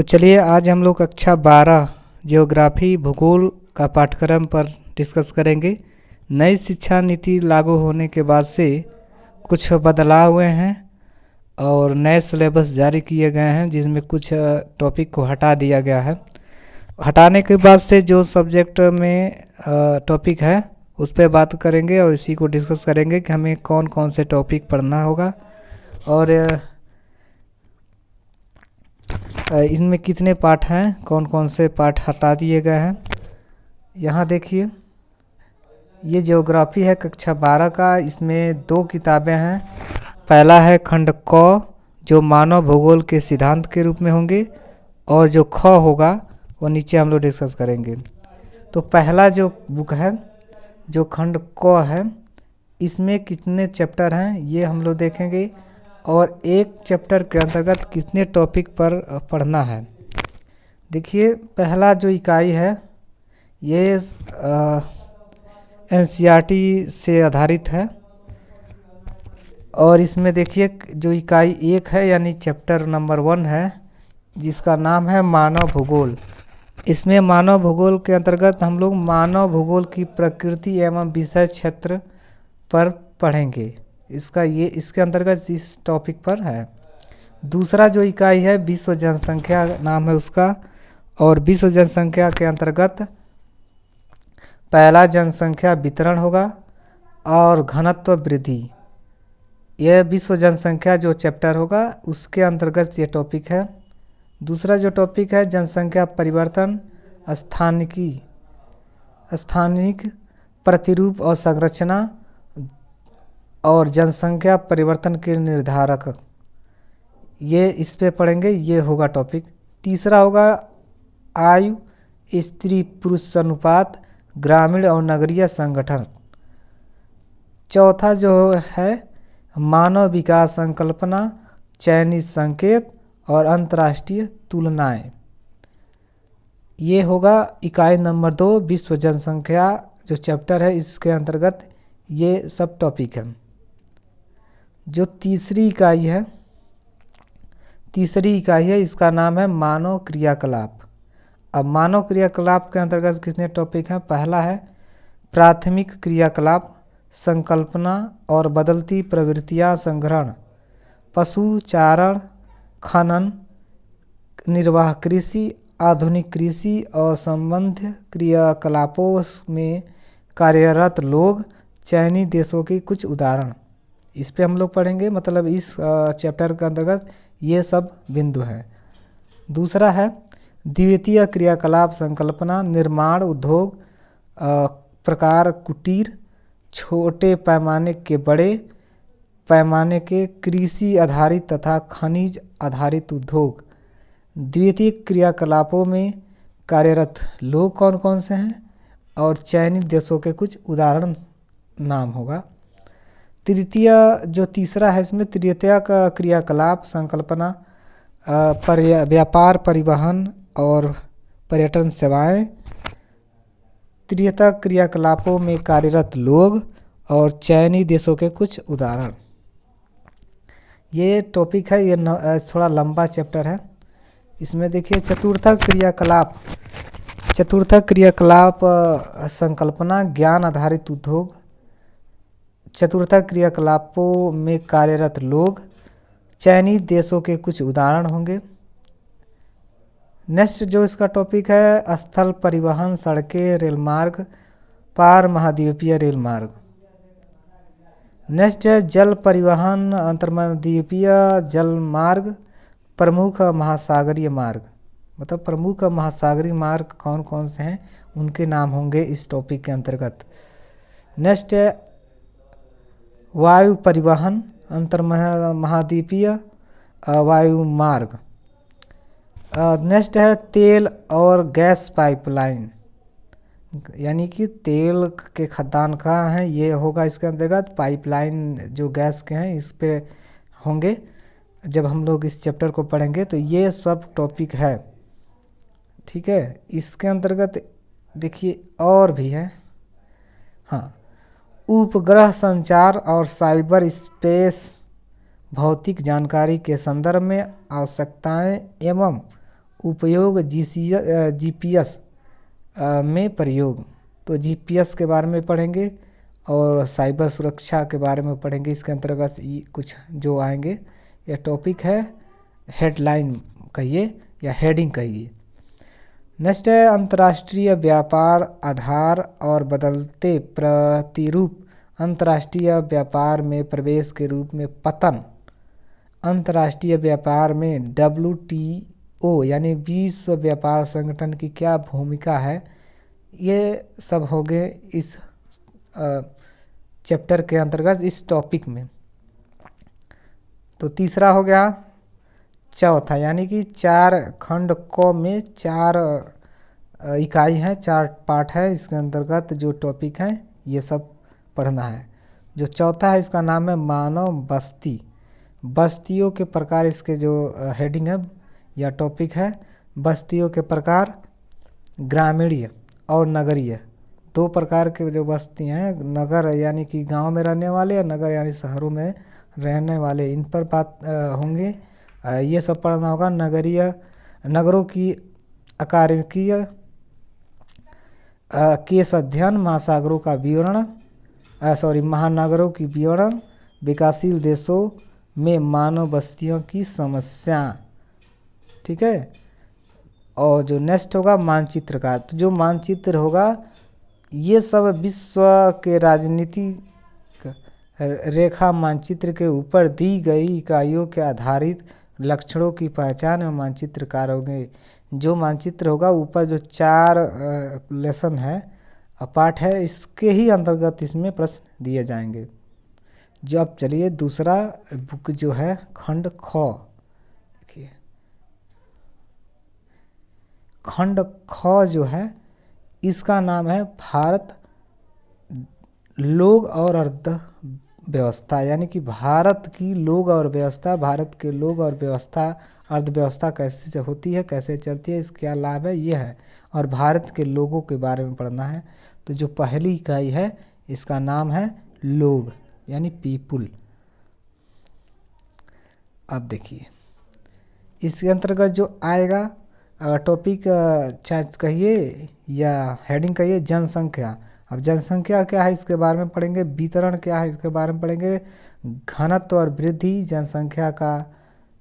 तो चलिए आज हम लोग कक्षा 12 ज्योग्राफी भूगोल का पाठ्यक्रम पर डिस्कस करेंगे। नई शिक्षा नीति लागू होने के बाद से कुछ बदलाव हुए हैं और नए सिलेबस जारी किए गए हैं, जिसमें कुछ टॉपिक को हटा दिया गया है। हटाने के बाद से जो सब्जेक्ट में टॉपिक है उस पर बात करेंगे और इसी को डिस्कस करेंगे कि हमें कौन कौन से टॉपिक पढ़ना होगा और इनमें कितने पाठ हैं, कौन कौन से पाठ हटा दिए गए हैं। यहाँ देखिए, ये ज्योग्राफी है कक्षा 12 का। इसमें 2 किताबें हैं। पहला है खंड क, जो मानव भूगोल के सिद्धांत के रूप में होंगे, और जो ख होगा वो नीचे हम लोग डिस्कस करेंगे। तो पहला जो बुक है, जो खंड क है, इसमें कितने चैप्टर हैं ये हम लोग देखेंगे और एक चैप्टर के अंतर्गत कितने टॉपिक पर पढ़ना है। देखिए, पहला जो इकाई है ये एनसीईआरटी से आधारित है और इसमें देखिए जो इकाई 1 है यानी चैप्टर नंबर 1 है, जिसका नाम है मानव भूगोल। इसमें मानव भूगोल के अंतर्गत हम लोग मानव भूगोल की प्रकृति एवं विषय क्षेत्र पर पढ़ेंगे। इसके अंतर्गत इस टॉपिक पर है। दूसरा जो इकाई है विश्व जनसंख्या नाम है उसका, और विश्व जनसंख्या के अंतर्गत पहला जनसंख्या वितरण होगा और घनत्व वृद्धि। यह विश्व जनसंख्या जो चैप्टर होगा उसके अंतर्गत ये टॉपिक है। दूसरा जो टॉपिक है जनसंख्या परिवर्तन, स्थानिक प्रतिरूप और संरचना और जनसंख्या परिवर्तन के निर्धारक, ये इस पे पढ़ेंगे, ये होगा टॉपिक। तीसरा होगा आयु, स्त्री पुरुष अनुपात, ग्रामीण और नगरीय संगठन। चौथा जो है मानव विकास संकल्पना, चयनित संकेत और अंतर्राष्ट्रीय तुलनाएं। ये होगा इकाई नंबर 2 विश्व जनसंख्या जो चैप्टर है, इसके अंतर्गत ये सब टॉपिक है। जो तीसरी इकाई है इसका नाम है मानव क्रियाकलाप। अब मानव क्रियाकलाप के अंतर्गत कितने टॉपिक हैं। पहला है प्राथमिक क्रियाकलाप, संकल्पना और बदलती प्रवृत्तियां, संग्रहण, पशु चारण, खनन, निर्वाह कृषि, आधुनिक कृषि और संबंध क्रियाकलापों में कार्यरत लोग, चयनित देशों के कुछ उदाहरण। इस पे हम लोग पढ़ेंगे, मतलब इस चैप्टर के अंतर्गत ये सब बिंदु हैं। दूसरा है द्वितीय क्रियाकलाप, संकल्पना, निर्माण, उद्योग, प्रकार, कुटीर, छोटे पैमाने के, बड़े पैमाने के, कृषि आधारित तथा खनिज आधारित उद्योग। द्वितीय क्रियाकलापों में कार्यरत लोग कौन कौन से हैं और चयनित देशों के कुछ उदाहरण नाम होगा। तीसरा है इसमें तृतीय का क्रियाकलाप, संकल्पना, व्यापार, परिवहन और पर्यटन सेवाएं। तृतीय क्रियाकलापों में कार्यरत लोग और चयनित देशों के कुछ उदाहरण। ये टॉपिक है, ये थोड़ा लंबा चैप्टर है। इसमें देखिए चतुर्थ क्रियाकलाप, संकल्पना, ज्ञान आधारित उद्योग। चतुर्थ क्रियाकलापों में कार्यरत लोग, चयनित देशों के कुछ उदाहरण होंगे। नेक्स्ट जो इसका टॉपिक है स्थल परिवहन, सड़कें, रेलमार्ग, पार महाद्वीपीय रेलमार्ग। नेक्स्ट है जल परिवहन, अंतर्महाद्वीपीय जल मार्ग, प्रमुख महासागरीय मार्ग। मतलब प्रमुख महासागरीय मार्ग कौन कौन से हैं उनके नाम होंगे इस टॉपिक के अंतर्गत। नेक्स्ट है वायु परिवहन, अंतर्महाद्वीपीय वायु मार्ग। नेक्स्ट है तेल और गैस पाइपलाइन, यानी कि तेल के खदान कहाँ हैं ये होगा इसके अंतर्गत। पाइपलाइन जो गैस के हैं इस पे होंगे जब हम लोग इस चैप्टर को पढ़ेंगे। तो ये सब टॉपिक है, ठीक है। इसके अंतर्गत देखिए और भी है, हाँ, उपग्रह संचार और साइबर स्पेस, भौतिक जानकारी के संदर्भ में आवश्यकताएं एवं उपयोग जीपीएस में प्रयोग। तो जीपीएस के बारे में पढ़ेंगे और साइबर सुरक्षा के बारे में पढ़ेंगे। इसके अंतर्गत कुछ जो आएंगे, यह टॉपिक है, हेडलाइन कहिए या हेडिंग कहिए। नेक्स्ट है अंतर्राष्ट्रीय व्यापार आधार और बदलते प्रतिरूप। अंतर्राष्ट्रीय व्यापार में प्रवेश के रूप में पतन। अंतर्राष्ट्रीय व्यापार में WTO यानी विश्व व्यापार संगठन की क्या भूमिका है, ये सब हो गए इस चैप्टर के अंतर्गत, इस टॉपिक में। तो तीसरा हो गया चौथा, यानी कि 4 खंड क में 4 इकाई हैं, 4 पार्ट है। इसके अंतर्गत जो टॉपिक हैं ये सब पढ़ना है। जो चौथा है इसका नाम है मानव बस्ती। बस्तियों के प्रकार, इसके जो हेडिंग है या टॉपिक है, बस्तियों के प्रकार ग्रामीण और नगरीय। 2 प्रकार के जो बस्ती हैं, नगर यानी कि गांव में रहने वाले, और नगर यानी शहरों में रहने वाले, इन पर बात होंगे। ये सब पढ़ना होगा। नगरों की आकारिकीय केस अध्ययन, महासागरों का विवरण, महानगरों की विवरण, विकासशील देशों में मानव बस्तियों की समस्या। ठीक है। और जो नेक्स्ट होगा मानचित्र का। तो जो मानचित्र होगा ये सब विश्व के राजनीतिक रेखा मानचित्र के ऊपर दी गई इकाइयों के आधारित लक्षणों की पहचान और मानचित्रकार होंगे। जो मानचित्र होगा ऊपर जो 4 लेसन है, पार्ट है, इसके ही अंतर्गत इसमें प्रश्न दिए जाएंगे। जो अब चलिए दूसरा बुक जो है खंड ख, देखिए खंड ख जो है इसका नाम है भारत लोग और अर्थव्यवस्था। यानी कि भारत की लोग और व्यवस्था, भारत के लोग और व्यवस्था, अर्थव्यवस्था कैसे होती है, कैसे चलती है, इसके क्या लाभ है, ये है। और भारत के लोगों के बारे में पढ़ना है। तो जो पहली इकाई है इसका नाम है लोग यानी पीपुल। अब देखिए इसके अंतर्गत जो आएगा टॉपिक कहिए या हेडिंग कहिए, जनसंख्या। अब जनसंख्या क्या है इसके बारे में पढ़ेंगे। वितरण क्या है इसके बारे में पढ़ेंगे। घनत्व और वृद्धि, जनसंख्या का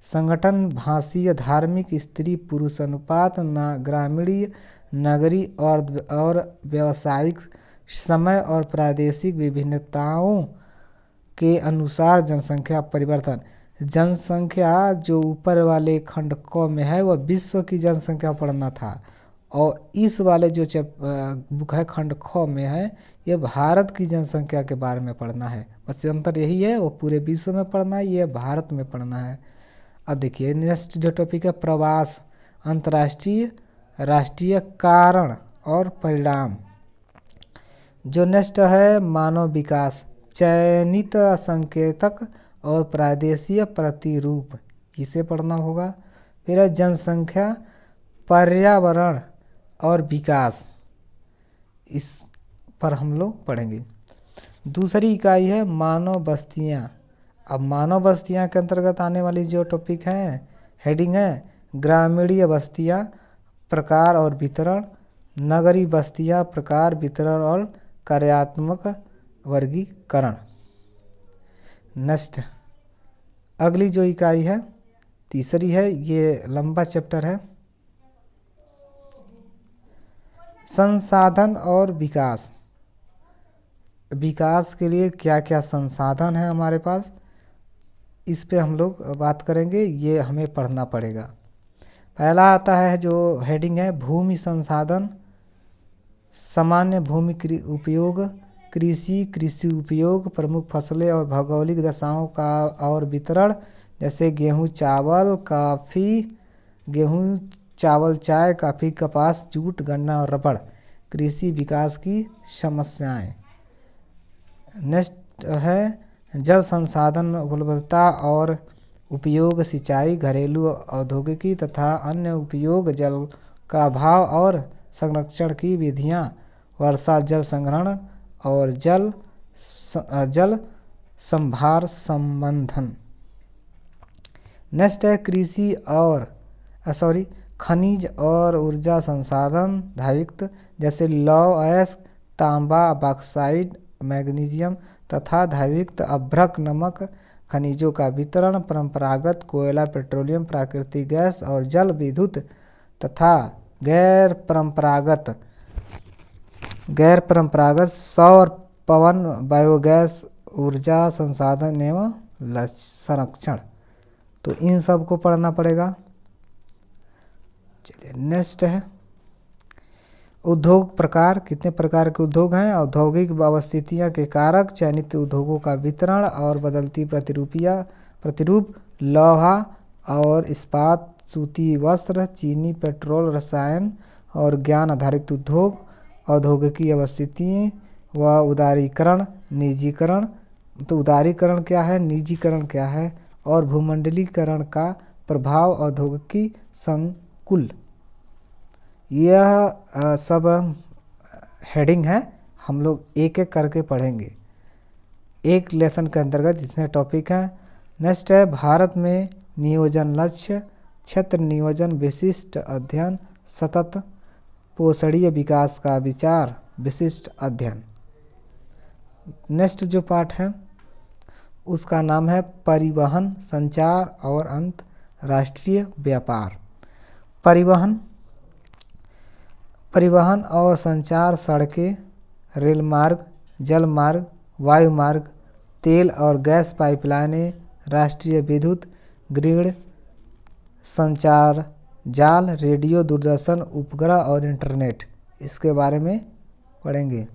संगठन, भाषीय धार्मिक स्त्री पुरुष अनुपात, ग्रामीण नगरी और व्यावसायिक समय और प्रादेशिक विभिन्नताओं के अनुसार जनसंख्या परिवर्तन। जनसंख्या जो ऊपर वाले खंड क में है वह विश्व की जनसंख्या पढ़ना था, और इस वाले जो बुक है खंड ख में है ये भारत की जनसंख्या के बारे में पढ़ना है। बस अंतर यही है, वो पूरे विश्व में पढ़ना है, ये भारत में पढ़ना है। अब देखिए नेक्स्ट जो टॉपिक है प्रवास, अंतर्राष्ट्रीय राष्ट्रीय कारण और परिणाम। जो नेक्स्ट है मानव विकास, चयनित संकेतक और प्रादेशीय प्रतिरूप, इसे पढ़ना होगा। फिर है जनसंख्या, पर्यावरण और विकास, इस पर हम लोग पढ़ेंगे। दूसरी इकाई है मानव बस्तियाँ। अब मानव बस्तियाँ के अंतर्गत आने वाली जो टॉपिक है, हेडिंग है ग्रामीणीय बस्तियाँ, प्रकार और वितरण, नगरी बस्तियाँ, प्रकार, वितरण और कार्यात्मक वर्गीकरण। नेक्स्ट अगली जो इकाई है तीसरी है, ये लंबा चैप्टर है, संसाधन और विकास। विकास के लिए क्या क्या संसाधन है हमारे पास, इस पे हम लोग बात करेंगे, ये हमें पढ़ना पड़ेगा। पहला आता है जो हेडिंग है भूमि संसाधन, सामान्य भूमि उपयोग, कृषि उपयोग, प्रमुख फसलें और भौगोलिक दशाओं का और वितरण, जैसे गेहूँ चावल चाय, कॉफ़ी, कपास, जूट, गन्ना और रबड़। कृषि विकास की समस्याएं। नेक्स्ट है जल संसाधन उपलब्धता और उपयोग, सिंचाई, घरेलू औद्योगिकी तथा अन्य उपयोग, जल का अभाव और संरक्षण की विधियां, वर्षा जल संग्रहण और जल संभार संबंधन। नेक्स्ट है खनिज और ऊर्जा संसाधन धाविक्त जैसे लौह अयस्क, तांबा, बॉक्साइट, मैग्नीशियम तथा धाविक्त अभ्रक नमक खनिजों का वितरण, परंपरागत कोयला, पेट्रोलियम, प्राकृतिक गैस और जल विद्युत तथा गैर परंपरागत सौर, पवन, बायोगैस ऊर्जा संसाधन एवं संरक्षण। तो इन सब को पढ़ना पड़ेगा। चलिए नेक्स्ट है उद्योग प्रकार। कितने प्रकार के उद्योग हैं? औद्योगिक अवस्थितियाँ के कारक, चयनित उद्योगों का वितरण और बदलती प्रतिरूप, लोहा और इस्पात, सूती वस्त्र, चीनी, पेट्रोल, रसायन और ज्ञान आधारित उद्योग, औद्योगिकी अवस्थितियाँ व उदारीकरण, निजीकरण। तो उदारीकरण क्या है, निजीकरण क्या है, और भूमंडलीकरण का प्रभाव, औद्योगिकी संकुल। यह सब हेडिंग है, हम लोग एक एक करके पढ़ेंगे एक लेसन के अंतर्गत जितने टॉपिक हैं। नेक्स्ट है भारत में नियोजन लक्ष्य, क्षेत्र नियोजन, विशिष्ट अध्ययन, सतत पोषणीय विकास का विचार, विशिष्ट अध्ययन। नेक्स्ट जो पार्ट है उसका नाम है परिवहन, संचार और अंतर्राष्ट्रीय व्यापार। परिवहन और संचार, सड़कें, रेल मार्ग, जल मार्ग, वायु मार्ग, तेल और गैस पाइपलाइनें, राष्ट्रीय विद्युत ग्रिड, संचार जाल, रेडियो, दूरदर्शन उपग्रह और इंटरनेट, इसके बारे में पढ़ेंगे।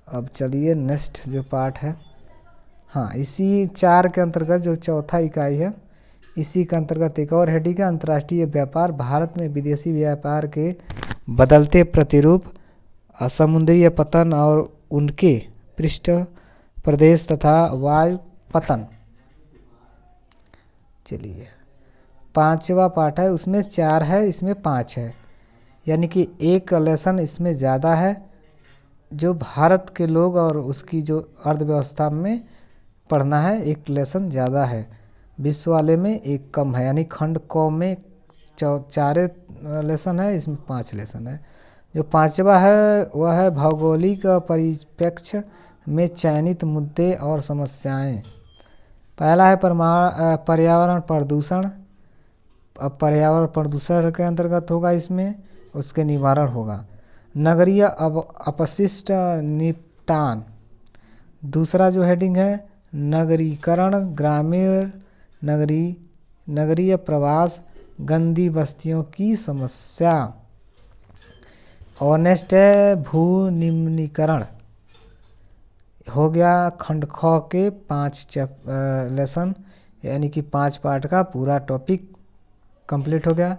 अब चलिए नेक्स्ट जो पार्ट है, हाँ इसी 4 के अंतर्गत जो चौथा इकाई है इसी के अंतर्गत एक और हेडिंग है अंतर्राष्ट्रीय व्यापार। भारत में विदेशी व्यापार के बदलते प्रतिरूप, समुद्री पतन और उनके पृष्ठ प्रदेश तथा वायु पतन। चलिए 5वां पार्ट है, उसमें 4 है, इसमें 5 है, यानी कि एक लेसन इसमें ज़्यादा है जो भारत के लोग और उसकी जो अर्थव्यवस्था में पढ़ना है, एक लेसन ज़्यादा है। विश्व वाले में एक कम है, यानी खंड क में 4 लेसन है, इसमें 5 लेसन है। जो 5वां है वह है भौगोलिक परिप्रेक्ष्य में चयनित मुद्दे और समस्याएं। पहला है पर्यावरण प्रदूषण। अब पर्यावरण प्रदूषण के अंतर्गत होगा, इसमें उसके निवारण होगा। नगरीय अपशिष्ट निपटान। दूसरा जो हेडिंग है नगरीकरण, ग्रामीण नगरीय प्रवास, गंदी बस्तियों की समस्या। और नेक्स्ट है भूनिम्नीकरण। हो गया खंड ख के 5 लेसन, यानी कि 5 पार्ट का पूरा टॉपिक कंप्लीट हो गया।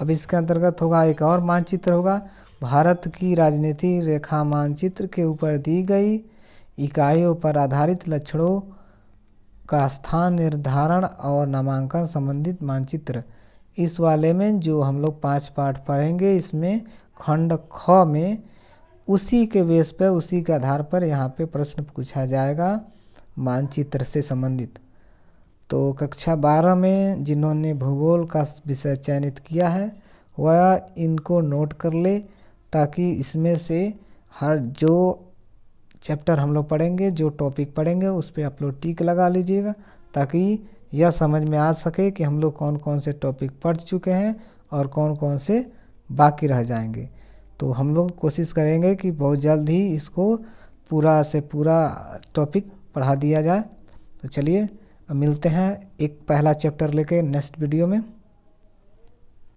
अब इसके अंतर्गत होगा एक और मानचित्र होगा, भारत की राजनीति रेखा मानचित्र के ऊपर दी गई इकाइयों पर आधारित लक्षणों का स्थान निर्धारण और नामांकन संबंधित मानचित्र। इस वाले में जो हम लोग 5 पार्ट पढ़ेंगे, इसमें खंड ख में उसी के बेस पर, उसी के आधार पर यहाँ पे प्रश्न पूछा जाएगा मानचित्र से संबंधित। तो कक्षा 12 में जिन्होंने भूगोल का विषय चयनित किया है वह इनको नोट कर ले, ताकि इसमें से हर जो चैप्टर हम लोग पढ़ेंगे, जो टॉपिक पढ़ेंगे उस पर आप लोग टिक लगा लीजिएगा, ताकि यह समझ में आ सके कि हम लोग कौन कौन से टॉपिक पढ़ चुके हैं और कौन कौन से बाकी रह जाएंगे। तो हम लोग कोशिश करेंगे कि बहुत जल्द ही इसको पूरा से पूरा टॉपिक पढ़ा दिया जाए। तो चलिए अब मिलते हैं एक पहला चैप्टर लेके नेक्स्ट वीडियो में।